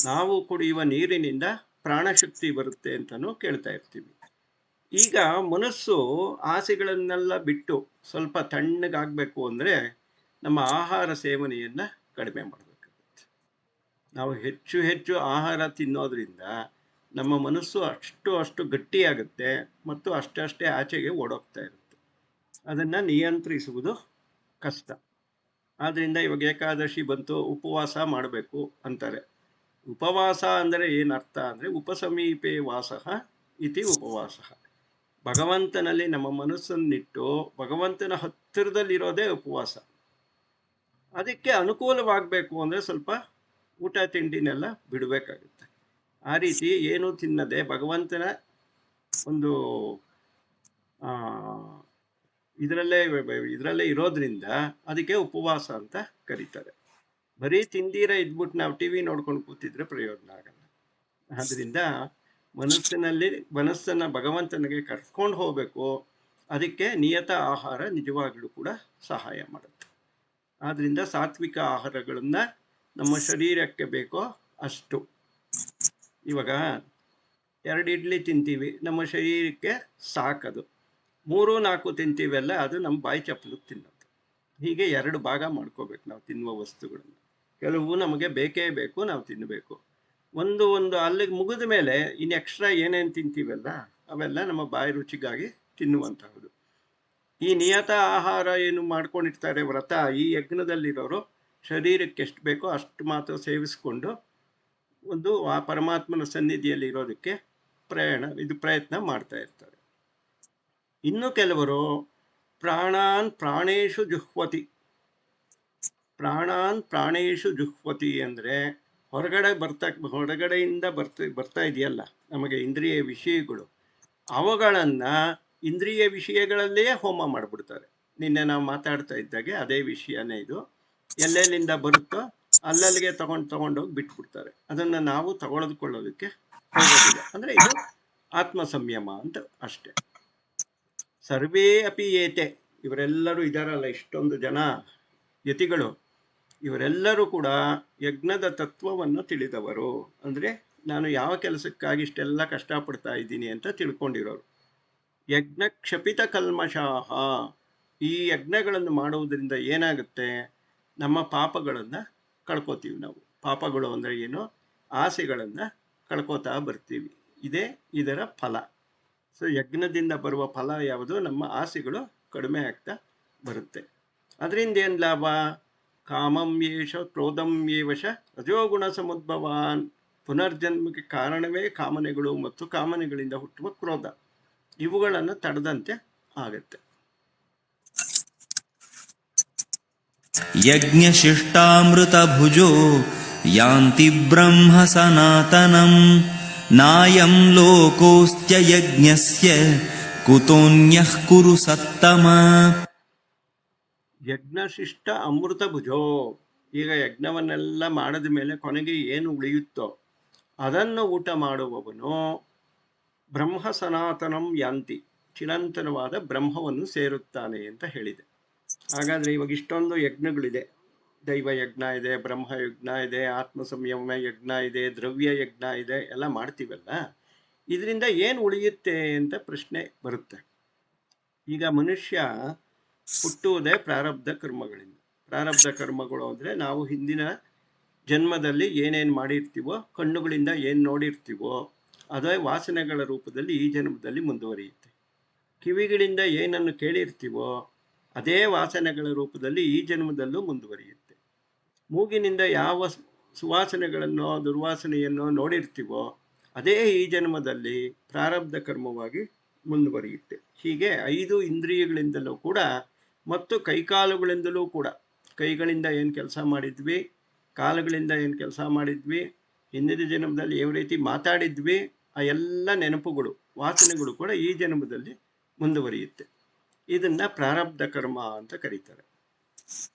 ನಾವು ಕುಡಿಯುವ ನೀರಿನಿಂದ ಪ್ರಾಣಶಕ್ತಿ ಬರುತ್ತೆ ಅಂತಲೂ ಕೇಳ್ತಾ ಇರ್ತೀವಿ. ಈಗ ಮನಸ್ಸು ಆಸೆಗಳನ್ನೆಲ್ಲ ಬಿಟ್ಟು ಸ್ವಲ್ಪ ತಣ್ಣಗಾಗಬೇಕು ಅಂದರೆ ನಮ್ಮ ಆಹಾರ ಸೇವನೆಯನ್ನು ಕಡಿಮೆ ಮಾಡಬೇಕಾಗುತ್ತೆ. ನಾವು ಹೆಚ್ಚು ಹೆಚ್ಚು ಆಹಾರ ತಿನ್ನೋದ್ರಿಂದ ನಮ್ಮ ಮನಸ್ಸು ಅಷ್ಟು ಗಟ್ಟಿಯಾಗುತ್ತೆ ಮತ್ತು ಅಷ್ಟೇ ಆಚೆಗೆ ಓಡೋಗ್ತಾ ಇರುತ್ತೆ. ಅದನ್ನು ನಿಯಂತ್ರಿಸುವುದು ಕಷ್ಟ. ಆದ್ದರಿಂದ ಇವಾಗ ಏಕಾದಶಿ ಬಂತು, ಉಪವಾಸ ಮಾಡಬೇಕು ಅಂತಾರೆ. ಉಪವಾಸ ಅಂದರೆ ಏನರ್ಥ ಅಂದರೆ ಉಪಸಮೀಪೆ ವಾಸಃ ಇತಿ ಉಪವಾಸ. ಭಗವಂತನಲ್ಲಿ ನಮ್ಮ ಮನಸ್ಸನ್ನಿಟ್ಟು ಭಗವಂತನ ಹತ್ತಿರದಲ್ಲಿರೋದೇ ಉಪವಾಸ. ಅದಕ್ಕೆ ಅನುಕೂಲವಾಗಬೇಕು ಅಂದರೆ ಸ್ವಲ್ಪ ಊಟ ತಿಂಡಿನೆಲ್ಲ ಬಿಡಬೇಕಾಗುತ್ತೆ. ಆ ರೀತಿ ಏನೂ ತಿನ್ನದೆ ಭಗವಂತನ ಒಂದು ಇದರಲ್ಲೇ ಇರೋದ್ರಿಂದ ಅದಕ್ಕೆ ಉಪವಾಸ ಅಂತ ಕರೀತಾರೆ. ಬರೀ ತಿಂದೀರ ಇದ್ಬಿಟ್ಟು ನಾವು ಟಿ ವಿ ನೋಡ್ಕೊಂಡು ಕೂತಿದ್ರೆ ಪ್ರಯೋಜನ ಆಗಲ್ಲ. ಆದ್ದರಿಂದ ಮನಸ್ಸನ್ನು ಭಗವಂತನಿಗೆ ಕರ್ಕೊಂಡು ಹೋಗಬೇಕು. ಅದಕ್ಕೆ ನಿಯತ ಆಹಾರ ನಿಜವಾಗ್ಲೂ ಕೂಡ ಸಹಾಯ ಮಾಡುತ್ತೆ. ಆದ್ದರಿಂದ ಸಾತ್ವಿಕ ಆಹಾರಗಳನ್ನು ನಮ್ಮ ಶರೀರಕ್ಕೆ ಬೇಕೋ ಅಷ್ಟು. ಇವಾಗ 2 ಇಡ್ಲಿ ತಿಂತೀವಿ, ನಮ್ಮ ಶರೀರಕ್ಕೆ ಸಾಕದು. 3-4 ತಿಂತೀವಲ್ಲ, ಅದು ನಮ್ಮ ಬಾಯಿ ಚಪ್ಪಲಿಗೆ ತಿನ್ನೋದು. ಹೀಗೆ 2 ಭಾಗ ಮಾಡ್ಕೋಬೇಕು ನಾವು ತಿನ್ನುವ ವಸ್ತುಗಳನ್ನು. ಕೆಲವು ನಮಗೆ ಬೇಕೇ ಬೇಕು, ನಾವು ತಿನ್ನಬೇಕು. ಒಂದು ಅಲ್ಲಿಗೆ ಮುಗಿದ ಮೇಲೆ ಇನ್ನು ಎಕ್ಸ್ಟ್ರಾ ಏನೇನು ತಿಂತೀವಲ್ಲ ಅವೆಲ್ಲ ನಮ್ಮ ಬಾಯಿ ರುಚಿಗಾಗಿ ತಿನ್ನುವಂತಹದ್ದು. ಈ ನಿಯತ ಆಹಾರ ಏನು ಮಾಡ್ಕೊಂಡಿರ್ತಾರೆ ವ್ರತ, ಈ ಯಜ್ಞದಲ್ಲಿರೋರು ಶರೀರಕ್ಕೆ ಎಷ್ಟು ಬೇಕೋ ಅಷ್ಟು ಮಾತ್ರ ಸೇವಿಸ್ಕೊಂಡು ಆ ಪರಮಾತ್ಮನ ಸನ್ನಿಧಿಯಲ್ಲಿ ಇರೋದಕ್ಕೆ ಪ್ರಯತ್ನ ಮಾಡ್ತಾ ಇರ್ತಾರೆ. ಇನ್ನು ಕೆಲವರು ಪ್ರಾಣೇಶು ಜುಹ್ವತಿ ಅಂದರೆ ಹೊರಗಡೆಯಿಂದ ಬರ್ತಾ ಇದೆಯಲ್ಲ ನಮಗೆ ಇಂದ್ರಿಯ ವಿಷಯಗಳು, ಅವುಗಳನ್ನು ಇಂದ್ರಿಯ ವಿಷಯಗಳಲ್ಲೇ ಹೋಮ ಮಾಡಿಬಿಡ್ತಾರೆ. ನಿನ್ನೆ ನಾವು ಮಾತಾಡ್ತಾ ಇದ್ದಾಗೆ ಅದೇ ವಿಷಯನೇ ಇದು. ಎಲ್ಲೆಲ್ಲಿಂದ ಬರುತ್ತೋ ಅಲ್ಲಲ್ಲಿಗೆ ತಗೊಂಡೋಗಿ ಬಿಟ್ಬಿಡ್ತಾರೆ. ಅದನ್ನು ನಾವು ತಗೊಳ್ಕೊಳ್ಳೋದಕ್ಕೆ ಹೋಗೋದಿಲ್ಲ. ಅಂದರೆ ಇದು ಆತ್ಮ ಸಂಯಮ ಅಂತ ಅಷ್ಟೆ. ಸರ್ವೇ ಅಪಿ ಏತೆ, ಇವರೆಲ್ಲರೂ ಇದಾರಲ್ಲ, ಇಷ್ಟೊಂದು ಜನ ಯತಿಗಳು, ಇವರೆಲ್ಲರೂ ಕೂಡ ಯಜ್ಞದ ತತ್ವವನ್ನು ತಿಳಿದವರು. ಅಂದರೆ ನಾನು ಯಾವ ಕೆಲಸಕ್ಕಾಗಿ ಇಷ್ಟೆಲ್ಲ ಕಷ್ಟಪಡ್ತಾ ಇದ್ದೀನಿ ಅಂತ ತಿಳ್ಕೊಂಡಿರೋರು. ಯಜ್ಞ ಕ್ಷಪಿತ ಕಲ್ಮಷಾಹ, ಈ ಯಜ್ಞಗಳನ್ನು ಮಾಡುವುದರಿಂದ ಏನಾಗುತ್ತೆ, ನಮ್ಮ ಪಾಪಗಳನ್ನು ಕಳ್ಕೊತೀವಿ. ನಾವು ಪಾಪಗಳು ಅಂದರೆ ಏನು, ಆಸೆಗಳನ್ನು ಕಳ್ಕೊತಾ ಬರ್ತೀವಿ. ಇದೇ ಇದರ ಫಲ. ಸೊ ಯಜ್ಞದಿಂದ ಬರುವ ಫಲ ಯಾವುದು, ನಮ್ಮ ಆಸೆಗಳು ಕಡಿಮೆ ಆಗ್ತಾ ಬರುತ್ತೆ. ಅದರಿಂದ ಏನು ಲಾಭ, ಕಾಮಂ ಯೇಷ ಕ್ರೋಧಂ ಯೇವಶ ರಜೋಗುಣ ಸಮುದ್ಭವಾನ್, ಪುನರ್ಜನ್ಮಕ್ಕೆ ಕಾರಣವೇ ಕಾಮನೆಗಳು ಮತ್ತು ಕಾಮನೆಗಳಿಂದ ಹುಟ್ಟುವ ಕ್ರೋಧ, ಇವುಗಳನ್ನು ತಡೆದಂತೆ ಆಗತ್ತೆ. ಯಜ್ಞಶಿಷ್ಟಾಮೃತ ಭುಜೋ ಯಾಂತಿ ಬ್ರಹ್ಮ ಸನಾತನಂ, ನಾಯಂ ಲೋಕೋಸ್ತ್ಯ ಯಜ್ಞಸ್ಯ ಕುತೋನ್ಯಃ ಕುರು ಸತ್ತಮ. ಯಜ್ಞಶಿಷ್ಟ ಅಮೃತ ಭುಜೋ, ಈಗ ಯಜ್ಞವನ್ನೆಲ್ಲ ಮಾಡಿದ ಮೇಲೆ ಕೊನೆಗೆ ಏನು ಉಳಿಯುತ್ತೋ ಅದನ್ನು ಊಟ ಮಾಡುವವನು ಬ್ರಹ್ಮ ಸನಾತನಂ ಯಾಂತಿ, ಚಿರಂತನವಾದ ಬ್ರಹ್ಮವನ್ನು ಸೇರುತ್ತಾನೆ ಅಂತ ಹೇಳಿದೆ. ಹಾಗಾದರೆ ಇವಾಗ ಇಷ್ಟೊಂದು ಯಜ್ಞಗಳಿದೆ, ದೈವ ಯಜ್ಞ ಇದೆ, ಬ್ರಹ್ಮ ಯಜ್ಞ ಇದೆ, ಆತ್ಮ ಸಂಯಮ ಯಜ್ಞ ಇದೆ, ದ್ರವ್ಯ ಯಜ್ಞ ಇದೆ, ಎಲ್ಲ ಮಾಡ್ತೀವಲ್ಲ, ಇದರಿಂದ ಏನು ಉಳಿಯುತ್ತೆ ಅಂತ ಪ್ರಶ್ನೆ ಬರುತ್ತೆ. ಈಗ ಮನುಷ್ಯ ಹುಟ್ಟುವುದೇ ಪ್ರಾರಬ್ಧ ಕರ್ಮಗಳಿಂದ. ಪ್ರಾರಬ್ಧ ಕರ್ಮಗಳು ಅಂದರೆ ನಾವು ಹಿಂದಿನ ಜನ್ಮದಲ್ಲಿ ಏನೇನು ಮಾಡಿರ್ತೀವೋ, ಕಣ್ಣುಗಳಿಂದ ಏನು ನೋಡಿರ್ತೀವೋ ಅದೇ ವಾಸನೆಗಳ ರೂಪದಲ್ಲಿ ಈ ಜನ್ಮದಲ್ಲಿ ಮುಂದುವರಿಯುತ್ತೆ. ಕಿವಿಗಳಿಂದ ಏನನ್ನು ಕೇಳಿರ್ತೀವೋ ಅದೇ ವಾಸನೆಗಳ ರೂಪದಲ್ಲಿ ಈ ಜನ್ಮದಲ್ಲೂ ಮುಂದುವರಿಯುತ್ತೆ. ಮೂಗಿನಿಂದ ಯಾವ ಸುವಾಸನೆಗಳನ್ನು ದುರ್ವಾಸನೆಯನ್ನು ನೋಡಿರ್ತೀವೋ ಅದೇ ಈ ಜನ್ಮದಲ್ಲಿ ಪ್ರಾರಬ್ಧ ಕರ್ಮವಾಗಿ ಮುಂದುವರಿಯುತ್ತೆ. ಹೀಗೆ 5 ಇಂದ್ರಿಯಗಳಿಂದಲೂ ಕೂಡ ಮತ್ತು ಕೈಕಾಲುಗಳಿಂದಲೂ ಕೂಡ, ಕೈಗಳಿಂದ ಏನು ಕೆಲಸ ಮಾಡಿದ್ವಿ, ಕಾಲುಗಳಿಂದ ಏನು ಕೆಲಸ ಮಾಡಿದ್ವಿ, ಹಿಂದಿನ ಜನ್ಮದಲ್ಲಿ ಯಾವ ರೀತಿ ಮಾತಾಡಿದ್ವಿ, ಆ ಎಲ್ಲ ನೆನಪುಗಳು, ವಾಸನೆಗಳು ಕೂಡ ಈ ಜನ್ಮದಲ್ಲಿ ಮುಂದುವರಿಯುತ್ತೆ. ಇದನ್ನು ಪ್ರಾರಬ್ಧ ಕರ್ಮ ಅಂತ ಕರೀತಾರೆ.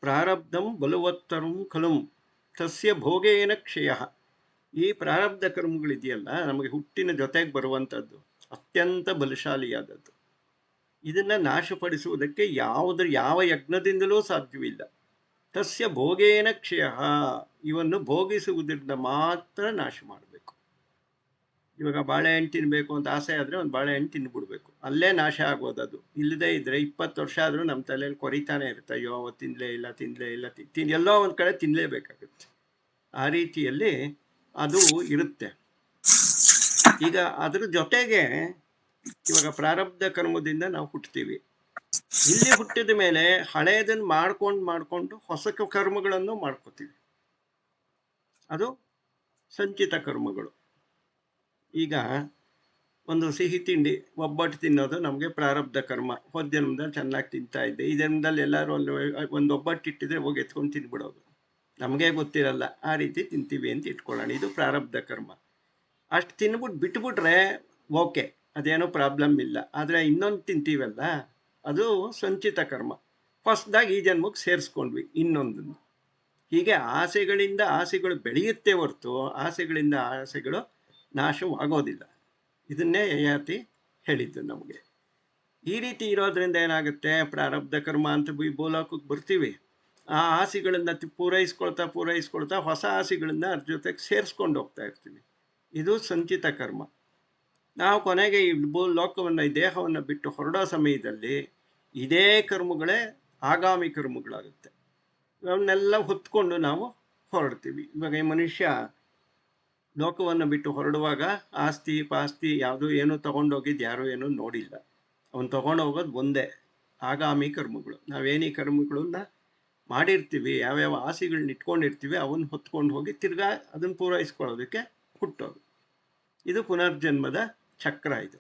ಪ್ರಾರಬ್ಧಂ ಬಲವತ್ತರಂ ಖಲುಂ ತಸ್ಯ ಭೋಗೇನ ಕ್ಷಯ. ಈ ಪ್ರಾರಬ್ಧ ಕರ್ಮಗಳಿದೆಯಲ್ಲ, ನಮಗೆ ಹುಟ್ಟಿನ ಜೊತೆಗೆ ಬರುವಂಥದ್ದು, ಅತ್ಯಂತ ಬಲಶಾಲಿಯಾದದ್ದು. ಇದನ್ನು ನಾಶಪಡಿಸುವುದಕ್ಕೆ ಯಾವ ಯಜ್ಞದಿಂದಲೂ ಸಾಧ್ಯವಿಲ್ಲ. ತಸ್ಯ ಭೋಗೇನ ಕ್ಷಯ, ಇವನ್ನು ಭೋಗಿಸುವುದರಿಂದ ಮಾತ್ರ ನಾಶ ಮಾಡಬೇಕು. ಇವಾಗ ಬಾಳೆಹಣ್ಣು ತಿನ್ನಬೇಕು ಅಂತ ಆಸೆ ಆದರೆ ಒಂದು ಬಾಳೆಹಣ್ಣು ತಿಂದ್ಬಿಡ್ಬೇಕು, ಅಲ್ಲೇ ನಾಶ ಆಗೋದು. ಅದು ಇಲ್ಲದೇ ಇದ್ದರೆ 20 ವರ್ಷ ಆದರೂ ನಮ್ಮ ತಲೆಯಲ್ಲಿ ಕೊರಿತಾನೆ ಇರುತ್ತೆ, ಅಯ್ಯೋ ಅವತ್ತು ತಿನ್ನಲೇ ಇಲ್ಲ, ಎಲ್ಲೋ ಒಂದು ಕಡೆ ತಿನ್ನಲೇಬೇಕಾಗುತ್ತೆ. ಆ ರೀತಿಯಲ್ಲಿ ಅದು ಇರುತ್ತೆ. ಈಗ ಅದ್ರ ಜೊತೆಗೆ ಇವಾಗ ಪ್ರಾರಬ್ಧ ಕರ್ಮದಿಂದ ನಾವು ಹುಟ್ಟುತ್ತೀವಿ. ಇಲ್ಲಿ ಹುಟ್ಟಿದ ಮೇಲೆ ಹಳೆಯದನ್ನು ಮಾಡ್ಕೊಂಡು ಹೊಸ ಕರ್ಮಗಳನ್ನು ಮಾಡ್ಕೋತೀವಿ. ಅದು ಸಂಚಿತ ಕರ್ಮಗಳು. ಈಗ ಒಂದು ಸಿಹಿ ತಿಂಡಿ ಒಬ್ಬಟ್ಟು ತಿನ್ನೋದು ನಮಗೆ ಪ್ರಾರಬ್ಧ ಕರ್ಮ. ಹೋದ ಜನ್ಮದಲ್ಲಿ ಚೆನ್ನಾಗಿ ತಿಂತಾ ಇದ್ದೆ, ಈ ಜನ್ಮದಲ್ಲಿ ಎಲ್ಲರೂ ಒಂದು ಒಬ್ಬಟ್ಟು ಇಟ್ಟಿದ್ರೆ ಹೋಗಿ ಎತ್ಕೊಂಡು ತಿನ್ಬಿಡೋದು, ನಮಗೆ ಗೊತ್ತಿರಲ್ಲ, ಆ ರೀತಿ ತಿಂತೀವಿ ಅಂತ ಇಟ್ಕೊಳ್ಳೋಣ. ಇದು ಪ್ರಾರಬ್ಧ ಕರ್ಮ. ಅಷ್ಟು ತಿನ್ಬಿಟ್ಟು ಬಿಟ್ಬಿಟ್ರೆ ಓಕೆ, ಅದೇನೋ ಪ್ರಾಬ್ಲಮ್ ಇಲ್ಲ. ಆದರೆ ಇನ್ನೊಂದು ತಿಂತೀವಲ್ಲ, ಅದು ಸಂಚಿತ ಕರ್ಮ. ಹೊಸದಾಗಿ ಈ ಜನ್ಮಕ್ಕೆ ಸೇರಿಸ್ಕೊಂಡ್ವಿ ಇನ್ನೊಂದನ್ನು. ಹೀಗೆ ಆಸೆಗಳಿಂದ ಆಸೆಗಳು ಬೆಳೆಯುತ್ತೆ ಹೊರತು ಆಸೆಗಳಿಂದ ಆಸೆಗಳು ನಾಶವಾಗೋದಿಲ್ಲ. ಇದನ್ನೇ ಯಯಾತಿ ಹೇಳಿದ್ದು ನಮಗೆ. ಈ ರೀತಿ ಇರೋದ್ರಿಂದ ಏನಾಗುತ್ತೆ, ಪ್ರಾರಬ್ಧ ಕರ್ಮ ಅಂತ ಭೂಲೋಕಕ್ಕೆ ಬರ್ತೀವಿ. ಆ ಆಸೆಗಳನ್ನು ಪೂರೈಸ್ಕೊಳ್ತಾ ಹೊಸ ಆಸೆಗಳನ್ನು ಅದ್ರ ಜೊತೆಗೆ ಸೇರಿಸ್ಕೊಂಡು ಹೋಗ್ತಾ ಇರ್ತೀವಿ. ಇದು ಸಂಚಿತ ಕರ್ಮ. ನಾವು ಕೊನೆಗೆ ಈ ಲೋಕವನ್ನು, ಈ ದೇಹವನ್ನು ಬಿಟ್ಟು ಹೊರಡೋ ಸಮಯದಲ್ಲಿ ಇದೇ ಕರ್ಮಗಳೇ ಆಗಾಮಿ ಕರ್ಮಗಳಾಗುತ್ತೆ. ಅವನ್ನೆಲ್ಲ ಹೊತ್ಕೊಂಡು ನಾವು ಹೊರಡ್ತೀವಿ. ಇವಾಗ ಈ ಮನುಷ್ಯ ಲೋಕವನ್ನು ಬಿಟ್ಟು ಹೊರಡುವಾಗ ಆಸ್ತಿ ಪಾಸ್ತಿ ಯಾವುದೂ ಏನೂ ತೊಗೊಂಡೋಗಿದ್ದು ಯಾರೂ ಏನೂ ನೋಡಿಲ್ಲ. ಅವನು ತೊಗೊಂಡು ಹೋಗೋದು ಒಂದೇ, ಆಗಾಮಿ ಕರ್ಮಗಳು. ನಾವೇನೀ ಕರ್ಮಗಳನ್ನ ಮಾಡಿರ್ತೀವಿ, ಯಾವ್ಯಾವ ಆಸೆಗಳನ್ನ ಇಟ್ಕೊಂಡಿರ್ತೀವಿ, ಅವನ್ನ ಹೊತ್ಕೊಂಡು ಹೋಗಿ ತಿರ್ಗಾ ಅದನ್ನು ಪೂರೈಸ್ಕೊಳ್ಳೋದಕ್ಕೆ ಹುಟ್ಟೋದು. ಇದು ಪುನರ್ಜನ್ಮದ ಚಕ್ರ. ಇದು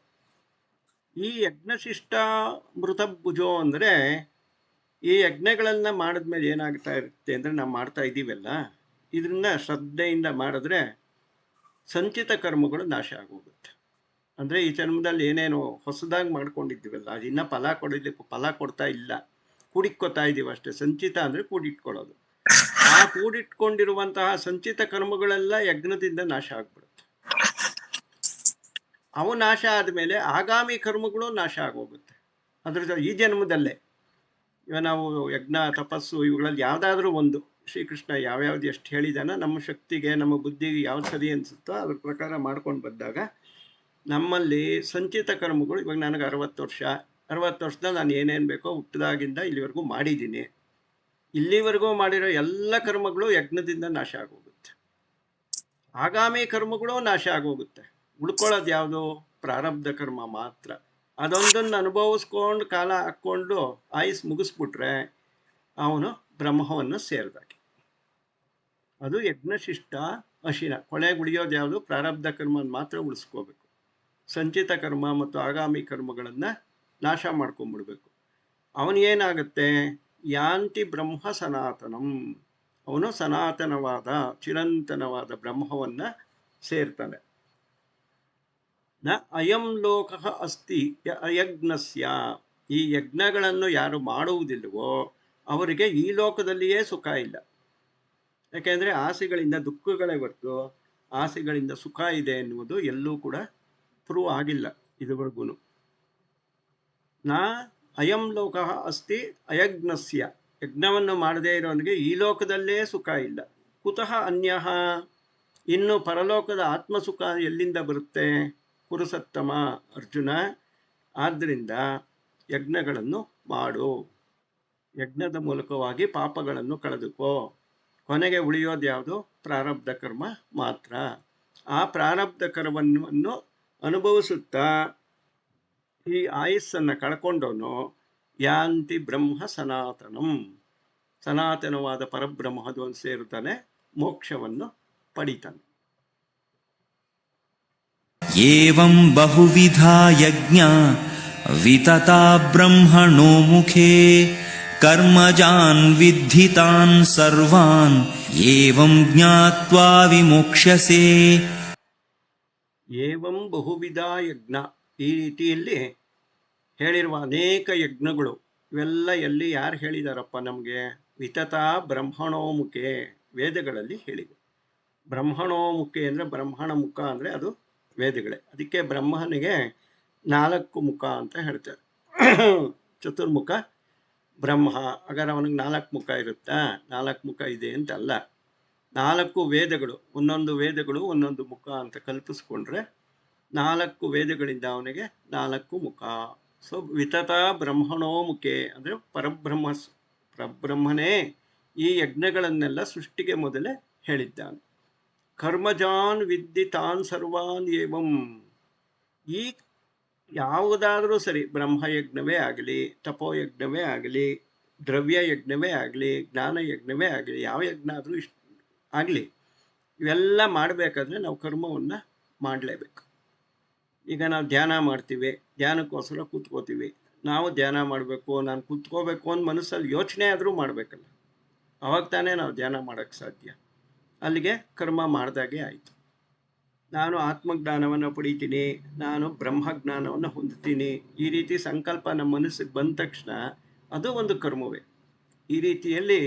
ಈ ಯಜ್ಞಶಿಷ್ಟ ಮೃತಭುಜೋ ಅಂದರೆ, ಈ ಯಜ್ಞಗಳನ್ನು ಮಾಡಿದ್ಮೇಲೆ ಏನಾಗ್ತಾ ಇರುತ್ತೆ ಅಂದರೆ, ನಾವು ಮಾಡ್ತಾ ಇದ್ದೀವಲ್ಲ, ಇದನ್ನ ಶ್ರದ್ಧೆಯಿಂದ ಮಾಡಿದ್ರೆ ಸಂಚಿತ ಕರ್ಮಗಳು ನಾಶ ಆಗೋಗುತ್ತೆ. ಅಂದರೆ ಈ ಜನ್ಮದಲ್ಲಿ ಏನೇನು ಹೊಸದಾಗಿ ಮಾಡ್ಕೊಂಡಿದ್ದೀವಲ್ಲ, ಅದಿನ್ನ ಫಲ ಕೊಡ್ತಾ ಇಲ್ಲ, ಕೂಡಿಟ್ಕೋತಾ ಇದ್ದೀವಿ ಅಷ್ಟೇ. ಸಂಚಿತ ಅಂದರೆ ಕೂಡಿಟ್ಕೊಳ್ಳೋದು. ಆ ಕೂಡಿಟ್ಕೊಂಡಿರುವಂತಹ ಸಂಚಿತ ಕರ್ಮಗಳೆಲ್ಲ ಯಜ್ಞದಿಂದ ನಾಶ ಆಗ್ಬಿಡುತ್ತೆ. ಅವು ನಾಶ ಆದಮೇಲೆ ಆಗಾಮಿ ಕರ್ಮಗಳು ನಾಶ ಆಗೋಗುತ್ತೆ. ಅದ್ರ ಈ ಜನ್ಮದಲ್ಲೇ ಇವಾಗ ನಾವು ಯಜ್ಞ ತಪಸ್ಸು ಇವುಗಳಲ್ಲಿ ಯಾವುದಾದ್ರೂ ಒಂದು, ಶ್ರೀಕೃಷ್ಣ ಯಾವ್ಯಾವ್ದು ಎಷ್ಟು ಹೇಳಿದಾನೋ ನಮ್ಮ ಶಕ್ತಿಗೆ ನಮ್ಮ ಬುದ್ಧಿಗೆ ಯಾವ್ದು ಸರಿ ಅನಿಸುತ್ತೋ ಅದ್ರ ಪ್ರಕಾರ ಮಾಡ್ಕೊಂಡು ಬಂದಾಗ ನಮ್ಮಲ್ಲಿ ಸಂಚಿತ ಕರ್ಮಗಳು, ಇವಾಗ ನನಗೆ 60 ವರ್ಷದಲ್ಲಿ ನಾನು ಏನೇನು ಬೇಕೋ ಹುಟ್ಟಿದಾಗಿಂದ ಇಲ್ಲಿವರೆಗೂ ಮಾಡಿದ್ದೀನಿ, ಇಲ್ಲಿವರೆಗೂ ಮಾಡಿರೋ ಎಲ್ಲ ಕರ್ಮಗಳು ಯಜ್ಞದಿಂದ ನಾಶ ಆಗೋಗುತ್ತೆ. ಆಗಾಮಿ ಕರ್ಮಗಳು ನಾಶ ಆಗೋಗುತ್ತೆ. ಉಳ್ಕೊಳ್ಳೋದು ಯಾವುದು, ಪ್ರಾರಬ್ಧ ಕರ್ಮ ಮಾತ್ರ. ಅದೊಂದನ್ನು ಅನುಭವಿಸ್ಕೊಂಡು ಕಾಲ ಹಾಕ್ಕೊಂಡು ಆಯುಸ್ ಮುಗಿಸ್ಬಿಟ್ರೆ ಅವನು ಬ್ರಹ್ಮವನ್ನು ಸೇರಿದಾಗೆ. ಅದು ಯಜ್ಞಶಿಷ್ಟ ಅಶಿನ. ಕೊನೆಗೆ ಉಳಿಯೋದು ಯಾವುದು, ಪ್ರಾರಬ್ಧ ಕರ್ಮವನ್ನು ಮಾತ್ರ ಉಳಿಸ್ಕೋಬೇಕು. ಸಂಚಿತ ಕರ್ಮ ಮತ್ತು ಆಗಾಮಿ ಕರ್ಮಗಳನ್ನು ನಾಶ ಮಾಡ್ಕೊಂಡ್ಬಿಡ್ಬೇಕು. ಅವನಿಗೇನಾಗುತ್ತೆ, ಯಾಂತಿ ಬ್ರಹ್ಮ ಸನಾತನಂ, ಅವನು ಸನಾತನವಾದ ಚಿರಂತನವಾದ ಬ್ರಹ್ಮವನ್ನು ಸೇರ್ತಾನೆ. ನ ಅಯಂ ಲೋಕ ಅಸ್ತಿ ಅಯಜ್ಞಸ್ಯ, ಈ ಯಜ್ಞಗಳನ್ನು ಯಾರು ಮಾಡುವುದಿಲ್ಲವೋ ಅವರಿಗೆ ಈ ಲೋಕದಲ್ಲಿಯೇ ಸುಖ ಇಲ್ಲ. ಯಾಕೆಂದರೆ ಆಸೆಗಳಿಂದ ದುಃಖಗಳೇ ಹೊರತು ಆಸೆಗಳಿಂದ ಸುಖ ಇದೆ ಎನ್ನುವುದು ಎಲ್ಲೂ ಕೂಡ ಪ್ರೂವ್ ಆಗಿಲ್ಲ ಇದುವರೆಗೂ. ನಾ ಅಯಂ ಲೋಕ ಅಸ್ತಿ ಅಯಜ್ಞಸ್ಯ, ಯಜ್ಞವನ್ನು ಮಾಡದೇ ಇರೋನಿಗೆ ಈ ಲೋಕದಲ್ಲೇ ಸುಖ ಇಲ್ಲ. ಕುತಃ ಅನ್ಯಃ, ಇನ್ನು ಪರಲೋಕದ ಆತ್ಮಸುಖ ಎಲ್ಲಿಂದ ಬರುತ್ತೆ? ಪುರುಷೋತ್ತಮ ಅರ್ಜುನ, ಆದ್ದರಿಂದ ಯಜ್ಞಗಳನ್ನು ಮಾಡು, ಯಜ್ಞದ ಮೂಲಕವಾಗಿ ಪಾಪಗಳನ್ನು ಕಳೆದುಕೋ. ಕೊನೆಗೆ ಉಳಿಯೋದು ಯಾವುದು, ಪ್ರಾರಬ್ಧ ಕರ್ಮ ಮಾತ್ರ. ಆ ಪ್ರಾರಬ್ಧ ಕರ್ಮವನ್ನು ಅನುಭವಿಸುತ್ತಾ ಈ ಆಯಸ್ಸನ್ನು ಕಳ್ಕೊಂಡವನು ಯಾಂತಿ ಬ್ರಹ್ಮ ಸನಾತನಂ, ಸನಾತನವಾದ ಪರಬ್ರಹ್ಮವನ್ನು ಸೇರುತ್ತಾನೆ, ಮೋಕ್ಷವನ್ನು ಪಡಿತಾನೆ. ಏವಂ ಬಹುವಿಧಾ ಯಜ್ಞಾ ವಿತತಾ ಬ್ರಹ್ಮಣೋ ಮುಖೇ ಕರ್ಮಜಾನ್ ವಿದ್ಧಿತಾನ್ ಸರ್ವಾನ್ ಏವಂ ಜ್ಞಾತ್ವಾ ವಿಮೋಕ್ಷ್ಯಸೇ. ಏವಂ ಬಹುವಿಧ ಯಜ್ಞ, ಈ ರೀತಿಯಲ್ಲಿ ಹೇಳಿರುವ ಅನೇಕ ಯಜ್ಞಗಳು, ಇವೆಲ್ಲ ಎಲ್ಲಿ ಯಾರು ಹೇಳಿದಾರಪ್ಪ ನಮಗೆ? ವಿತತಾ ಬ್ರಹ್ಮಣೋಮುಖೆ, ವೇದಗಳಲ್ಲಿ ಹೇಳಿದೆ. ಬ್ರಹ್ಮಣೋಮುಖೆ ಅಂದರೆ, ಬ್ರಹ್ಮಣ ಮುಖ ಅಂದರೆ ಅದು ವೇದಗಳೇ. ಅದಕ್ಕೆ ಬ್ರಹ್ಮನಿಗೆ 4 ಮುಖ ಅಂತ ಹೇಳ್ತಾರೆ. ಚತುರ್ಮುಖ ಬ್ರಹ್ಮ. ಹಾಗಾದ್ರೆ ಅವನಿಗೆ 4 ಮುಖ ಇರುತ್ತಾ? 4 ಮುಖ ಇದೆ ಅಂತ ಅಲ್ಲ. 4 ವೇದಗಳು, ಒಂದೊಂದು ವೇದಗಳು ಒಂದೊಂದು ಮುಖ ಅಂತ ಕಲ್ಪಿಸ್ಕೊಂಡ್ರೆ 4 ವೇದಗಳಿಂದ ಅವನಿಗೆ 4 ಮುಖ. ಸೊ ವಿತತ ಬ್ರಹ್ಮಣೋ ಮುಖೆ ಅಂದರೆ ಪರಬ್ರಹ್ಮನೇ ಈ ಯಜ್ಞಗಳನ್ನೆಲ್ಲ ಸೃಷ್ಟಿಗೆ ಮೊದಲೇ ಹೇಳಿದ್ದಾನೆ. ಕರ್ಮಜಾನ್ ವಿದ್ಧಿ ತಾನ್ ಸರ್ವಾನ್ ಏವಂ. ಈ ಯಾವುದಾದರೂ ಸರಿ, ಬ್ರಹ್ಮಯಜ್ಞವೇ ಆಗಲಿ, ತಪೋಯಜ್ಞವೇ ಆಗಲಿ, ದ್ರವ್ಯ ಯಜ್ಞವೇ ಆಗಲಿ, ಜ್ಞಾನ ಯಜ್ಞವೇ ಆಗಲಿ, ಯಾವ ಯಜ್ಞ ಆದರೂ ಆಗಲಿ, ಇವೆಲ್ಲ ಮಾಡಬೇಕಾದ್ರೆ ನಾವು ಕರ್ಮವನ್ನು ಮಾಡಲೇಬೇಕು. ಈಗ ನಾವು ಧ್ಯಾನ ಮಾಡ್ತೀವಿ, ಧ್ಯಾನಕ್ಕೋಸ್ಕರ ಕೂತ್ಕೋತೀವಿ. ನಾವು ಧ್ಯಾನ ಮಾಡಬೇಕು, ನಾನು ಕೂತ್ಕೋಬೇಕು ಅಂತ ಮನಸ್ಸಲ್ಲಿ ಯೋಚನೆ ಆದರೂ ಮಾಡಬೇಕಲ್ಲ, ಅವಾಗ ತಾನೇ ನಾವು ಧ್ಯಾನ ಮಾಡೋಕ್ಕೆ ಸಾಧ್ಯ. ಅಲ್ಲಿಗೆ ಕರ್ಮ ಮಾಡಿದಾಗೆ ಆಯಿತು. ನಾನು ಆತ್ಮಜ್ಞಾನವನ್ನು ಪಡಿತೀನಿ, ನಾನು ಬ್ರಹ್ಮಜ್ಞಾನವನ್ನು ಹೊಂದ್ತೀನಿ, ಈ ರೀತಿ ಸಂಕಲ್ಪ ನಮ್ಮ ಮನಸ್ಸಿಗೆ ಬಂದ ತಕ್ಷಣ ಅದು ಒಂದು ಕರ್ಮವೇ. ಈ ರೀತಿಯಲ್ಲಿ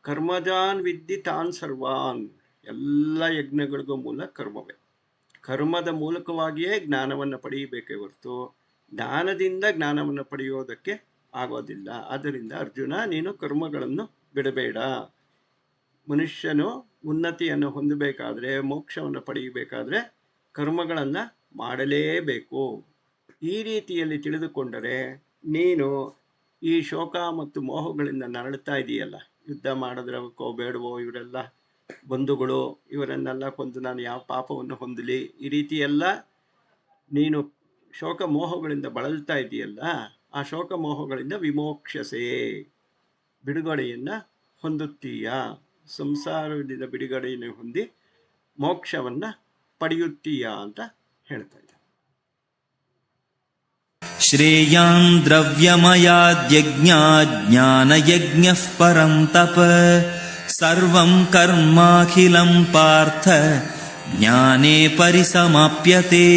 ಕರ್ಮಜಾನ್ ವಿದ್ಧಿ ತಾನ್ ಸರ್ವಾನ್, ಎಲ್ಲ ಯಜ್ಞಗಳಿಗೂ ಮೂಲ ಕರ್ಮವೇ. ಕರ್ಮದ ಮೂಲಕವಾಗಿಯೇ ಜ್ಞಾನವನ್ನು ಪಡೆಯಬೇಕೇ ಹೊರತು ಜ್ಞಾನದಿಂದ ಜ್ಞಾನವನ್ನು ಪಡೆಯೋದಕ್ಕೆ ಆಗೋದಿಲ್ಲ. ಆದ್ದರಿಂದ ಅರ್ಜುನ, ನೀನು ಕರ್ಮಗಳನ್ನು ಬಿಡಬೇಡ. ಮನುಷ್ಯನು ಉನ್ನತಿಯನ್ನು ಹೊಂದಬೇಕಾದ್ರೆ, ಮೋಕ್ಷವನ್ನು ಪಡೆಯಬೇಕಾದ್ರೆ ಕರ್ಮಗಳನ್ನು ಮಾಡಲೇಬೇಕು. ಈ ರೀತಿಯಲ್ಲಿ ತಿಳಿದುಕೊಂಡರೆ ನೀನು ಈ ಶೋಕ ಮತ್ತು ಮೋಹಗಳಿಂದ ನರಳುತ್ತಾ ಇದೆಯಲ್ಲ, ಯುದ್ಧ ಮಾಡಿದ್ರವಕ್ಕೋ ಬೇಡವೋ, ಇವರೆಲ್ಲ ಬಂಧುಗಳು, ಇವರನ್ನೆಲ್ಲ ಕೊಂದು ನಾನು ಯಾವ ಪಾಪವನ್ನು ಹೊಂದಲಿ, ಈ ರೀತಿ ಎಲ್ಲ ನೀನು ಶೋಕ ಮೋಹಗಳಿಂದ ಬಳಲ್ತಾ ಇದೆಯಲ್ಲ, ಆ ಶೋಕ ಮೋಹಗಳಿಂದ ವಿಮೋಕ್ಷಸೆ, ಬಿಡುಗಡೆಯನ್ನು ಹೊಂದುತ್ತೀಯ. ಸಂಸಾರದಿಂದ ಬಿಡುಗಡೆಯನ್ನು ಹೊಂದಿ ಮೋಕ್ಷವನ್ನು ಪಡೆಯುತ್ತೀಯ ಅಂತ ಹೇಳ್ತಾ ಇದ್ದ. ಶ್ರೇಯಾನ್ ದ್ರವ್ಯಮಯಾದ್ಯಜ್ಞಾತ್ ಜ್ಞಾನಯಜ್ಞಃ ಪರಂ ತಪ ಸರ್ವಂ ಕರ್ಮಾಖಿಲಂ ಪಾರ್ಥ ಜ್ಞಾನೇ ಪರಿಸಮಾಪ್ಯತೆ.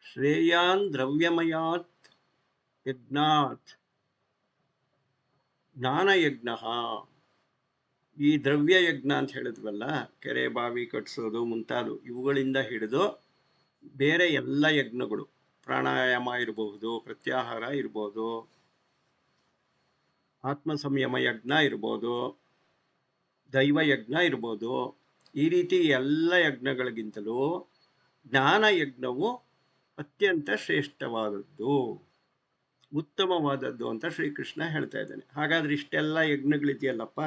ಶ್ರೇಯಾನ್ ದ್ರವ್ಯಮಯಾತ್ ಯಜ್ಞಾತ್ ಜ್ಞಾನಯಜ್ಞ. ಈ ದ್ರವ್ಯ ಯಜ್ಞ ಅಂತ ಹೇಳಿದ್ವಲ್ಲ, ಕೆರೆ ಬಾವಿ ಕಟ್ಟಿಸೋದು ಮುಂತಾದ ಇವುಗಳಿಂದ ಹಿಡಿದು ಬೇರೆ ಎಲ್ಲ ಯಜ್ಞಗಳು, ಪ್ರಾಣಾಯಾಮ ಇರಬಹುದು, ಪ್ರತ್ಯಾಹಾರ ಇರ್ಬೋದು, ಆತ್ಮ ಸಂಯಮ ಯಜ್ಞ ಇರ್ಬೋದು, ದೈವಯಜ್ಞ ಇರ್ಬೋದು, ಈ ರೀತಿ ಎಲ್ಲ ಯಜ್ಞಗಳಿಗಿಂತಲೂ ಜ್ಞಾನ ಯಜ್ಞವು ಅತ್ಯಂತ ಶ್ರೇಷ್ಠವಾದದ್ದು, ಉತ್ತಮವಾದದ್ದು ಅಂತ ಶ್ರೀಕೃಷ್ಣ ಹೇಳ್ತಾ ಇದ್ದಾನೆ. ಹಾಗಾದ್ರೆ ಇಷ್ಟೆಲ್ಲ ಯಜ್ಞಗಳಿದೆಯಲ್ಲಪ್ಪ,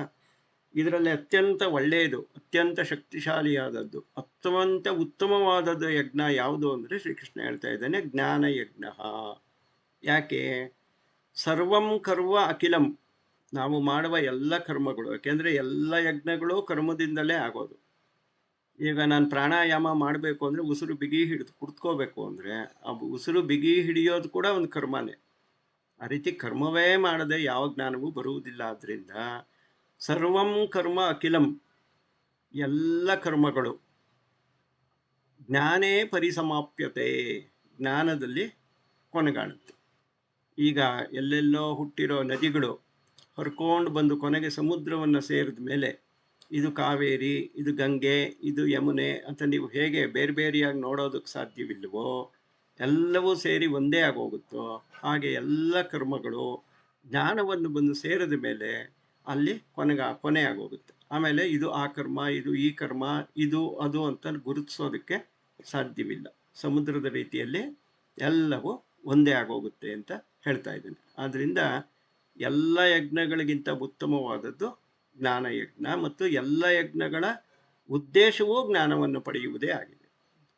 ಇದರಲ್ಲಿ ಅತ್ಯಂತ ಒಳ್ಳೆಯದು, ಅತ್ಯಂತ ಶಕ್ತಿಶಾಲಿಯಾದದ್ದು, ಅತ್ಯಂತ ಉತ್ತಮವಾದದ್ದು ಯಜ್ಞ ಯಾವುದು ಅಂದರೆ ಶ್ರೀಕೃಷ್ಣ ಹೇಳ್ತಾ ಇದ್ದಾನೆ ಜ್ಞಾನ ಯಜ್ಞ. ಯಾಕೆ? ಸರ್ವಂ ಕರ್ಮ ಅಖಿಲಂ, ನಾವು ಮಾಡುವ ಎಲ್ಲ ಕರ್ಮಗಳು, ಯಾಕೆಂದರೆ ಎಲ್ಲ ಯಜ್ಞಗಳು ಕರ್ಮದಿಂದಲೇ ಆಗೋದು. ಈಗ ನಾನು ಪ್ರಾಣಾಯಾಮ ಮಾಡಬೇಕು ಅಂದರೆ ಉಸಿರು ಬಿಗಿ ಹಿಡಿದು ಕುಡ್ಕೋಬೇಕು ಅಂದರೆ ಆ ಉಸಿರು ಬಿಗಿ ಹಿಡಿಯೋದು ಕೂಡ ಒಂದು ಕರ್ಮನೇ. ಆ ರೀತಿ ಕರ್ಮವೇ ಮಾಡದೆ ಯಾವ ಜ್ಞಾನವೂ ಬರುವುದಿಲ್ಲ. ಆದ್ದರಿಂದ ಸರ್ವಂ ಕರ್ಮ ಅಖಿಲಂ, ಎಲ್ಲ ಕರ್ಮಗಳು ಜ್ಞಾನೇ ಪರಿಸಮಾಪ್ಯತೆ, ಜ್ಞಾನದಲ್ಲಿ ಕೊನೆಗಾಣುತ್ತೆ. ಈಗ ಎಲ್ಲೆಲ್ಲೋ ಹುಟ್ಟಿರೋ ನದಿಗಳು ಹರ್ಕೊಂಡು ಬಂದು ಕೊನೆಗೆ ಸಮುದ್ರವನ್ನು ಸೇರಿದ ಮೇಲೆ ಇದು ಕಾವೇರಿ, ಇದು ಗಂಗೆ, ಇದು ಯಮುನೆ ಅಂತ ನೀವು ಹೇಗೆ ಬೇರೆ ಬೇರೆಯಾಗಿ ನೋಡೋದಕ್ಕೆ ಸಾಧ್ಯವಿಲ್ಲವೋ, ಎಲ್ಲವೂ ಸೇರಿ ಒಂದೇ ಆಗೋಗುತ್ತೋ, ಹಾಗೆ ಎಲ್ಲ ಕರ್ಮಗಳು ಜ್ಞಾನವನ್ನು ಬಂದು ಸೇರಿದ ಮೇಲೆ ಅಲ್ಲಿ ಕೊನೆ ಆಗೋಗುತ್ತೆ. ಆಮೇಲೆ ಇದು ಆ ಕರ್ಮ, ಇದು ಈ ಕರ್ಮ, ಇದು ಅದು ಅಂತ ಗುರುತಿಸೋದಕ್ಕೆ ಸಾಧ್ಯವಿಲ್ಲ. ಸಮುದ್ರದ ರೀತಿಯಲ್ಲಿ ಎಲ್ಲವೂ ಒಂದೇ ಆಗೋಗುತ್ತೆ ಅಂತ ಹೇಳ್ತಾ ಇದ್ದೇನೆ. ಆದ್ದರಿಂದ ಎಲ್ಲ ಯಜ್ಞಗಳಿಗಿಂತ ಉತ್ತಮವಾದದ್ದು ಜ್ಞಾನ ಯಜ್ಞ, ಮತ್ತು ಎಲ್ಲ ಯಜ್ಞಗಳ ಉದ್ದೇಶವೂ ಜ್ಞಾನವನ್ನು ಪಡೆಯುವುದೇ ಆಗಿದೆ.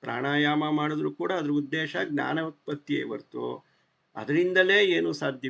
ಪ್ರಾಣಾಯಾಮ ಮಾಡಿದ್ರೂ ಕೂಡ ಅದ್ರ ಉದ್ದೇಶ ಜ್ಞಾನ ಉತ್ಪತ್ತಿಯೇ ಹೊರತು ಅದರಿಂದಲೇ ಏನು ಸಾಧ್ಯ